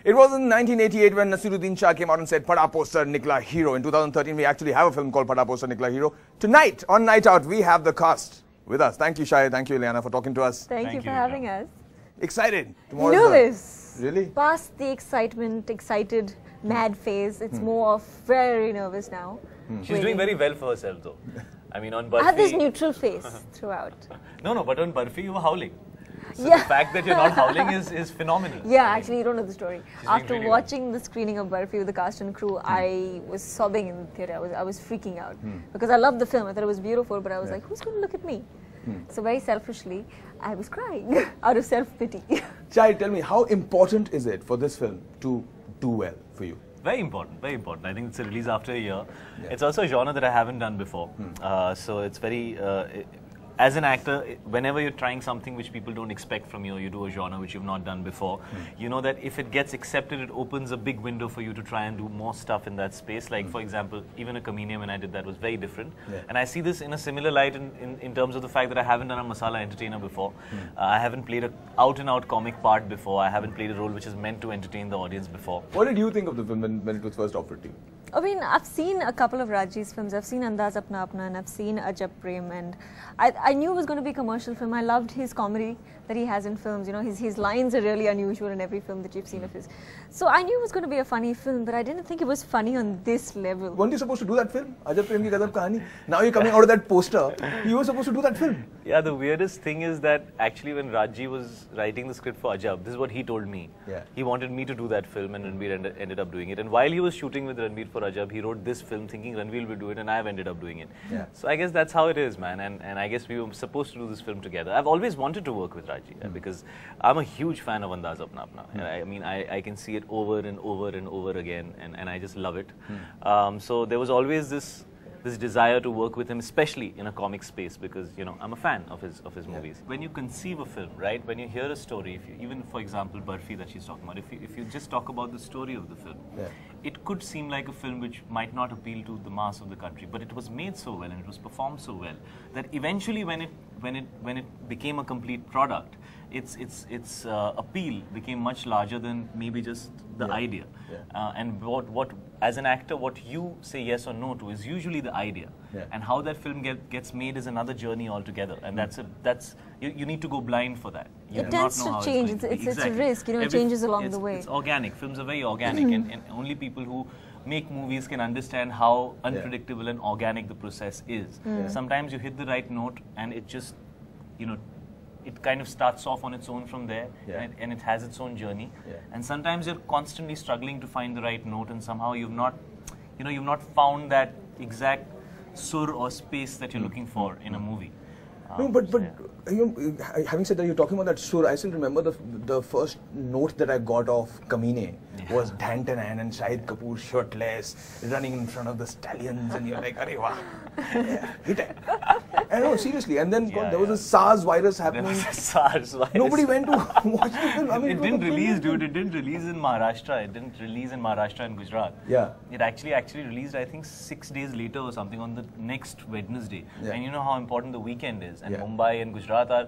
It was in 1988 when Nasiruddin Shah came out and said, Phata Poster Nikhla Hero. In 2013, we actually have a film called Phata Poster Nikhla Hero. Tonight, on Night Out, we have the cast with us. Thank you, Shahid. Thank you, Ileana, for talking to us. Thank you for having us. Excited? Nervous. Really? Past the excitement, excited, mad phase. It's more of very nervous now. She's doing very well for herself, though. I mean, on Barfi... I have this neutral face throughout. No, but on Barfi, you were howling. So yeah. the fact that you're not howling is phenomenal. Yeah, actually, you don't know the story. After really watching the screening of Barfi with the cast and crew, I was sobbing in the theatre. I was freaking out. Because I loved the film. I thought it was beautiful, but I was like, who's going to look at me? So very selfishly, I was crying out of self-pity. Shahid, tell me, how important is it for this film to do well for you? Very important, very important. I think it's a release after a year. Yeah. It's also a genre that I haven't done before. So it's very... as an actor, whenever you're trying something which people don't expect from you, you do a genre which you've not done before, you know that if it gets accepted, it opens a big window for you to try and do more stuff in that space. Like, for example, even a Kaminey, when I did that, was very different. And I see this in a similar light in terms of the fact that I haven't done a masala entertainer before. I haven't played an out-and-out comic part before. I haven't played a role which is meant to entertain the audience before. What did you think of the film when it was first offered to you? I mean, I've seen a couple of Raji's films. I've seen Andaz Apna Apna and I've seen Ajab Prem, and I knew it was going to be a commercial film. I loved his comedy that he has in films. You know, his lines are really unusual in every film that you've seen of his. So I knew it was going to be a funny film, but I didn't think it was funny on this level. Weren't you supposed to do that film? Ajab Prem Ki Gazab Kahani. Now you're coming out of that poster. You were supposed to do that film. Yeah, the weirdest thing is that actually when Raji was writing the script for Ajab, this is what he told me. Yeah. He wanted me to do that film, and Ranveer ended up doing it. And while he was shooting with Ranveer for Ajab, he wrote this film thinking Ranveer will do it, and I've ended up doing it. Yeah. So I guess that's how it is, man. And I guess we were supposed to do this film together. I've always wanted to work with Raji because I'm a huge fan of Andaz Apna Apna. I mean, I can see it over and over and over again, and I just love it. So there was always this desire to work with him, especially in a comic space, because, you know, I'm a fan of his movies. When you conceive a film, right, when you hear a story, if you, even for example Barfi that she's talking about, if you just talk about the story of the film, it could seem like a film which might not appeal to the mass of the country, but it was made so well and it was performed so well that eventually when it became a complete product, its appeal became much larger than maybe just the idea. And what as an actor, what you say yes or no to is usually the idea, and how that film gets made is another journey altogether. And that's you need to go blind for that. You It tends to change. It's a risk. You know, it changes along the way. It's organic. Films are very organic, and only people who make movies can understand how unpredictable and organic the process is. Sometimes you hit the right note, and it just, you know, it kind of starts off on its own from there, and it has its own journey. And sometimes you're constantly struggling to find the right note, and somehow you've not found that exact sur or space that you're looking for in a movie. No, but you know, having said that, you're talking about that sur. I still remember the first note that I got of Kaminey was Danton and Shahid Kapoor shirtless, running in front of the stallions, and you're like, "Arey wah, hit it!" I know, seriously. And then there was a SARS virus happening. There was a SARS virus. Nobody went to watch the film. I mean, it didn't release, dude. It didn't release in Maharashtra. It didn't release in Maharashtra and Gujarat. Yeah. It actually released, I think, 6 days later or something, on the next Wednesday. And you know how important the weekend is. And Mumbai and Gujarat are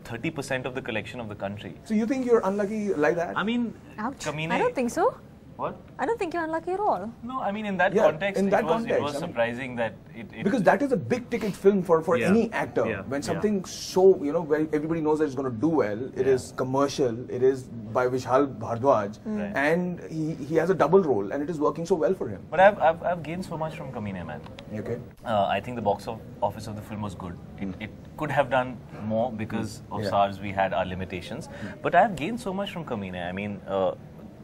30% of the collection of the country. So you think you're unlucky like that? I mean, ouch. Kaminey, I don't think so. What? I don't think you're unlucky at all. No, I mean, in that context, it was I surprising that it... Because that is a big ticket film for any actor. When something so, you know, where everybody knows that it's going to do well, it is commercial, it is by Vishal Bhardwaj, and he has a double role, and it is working so well for him. But I've gained so much from Kaminey, man. Okay. I think the box office of the film was good. It could have done more because of SARS. We had our limitations, but I've gained so much from Kaminey. I mean,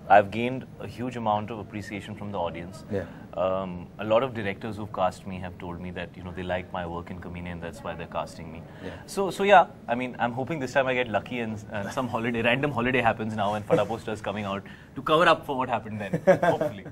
I've gained a huge amount of appreciation from the audience. A lot of directors who've cast me have told me that, you know, they like my work in Kaminey and that's why they're casting me. So yeah, I mean, I'm hoping this time I get lucky and some random holiday happens now and Phata Poster is coming out to cover up for what happened then, hopefully.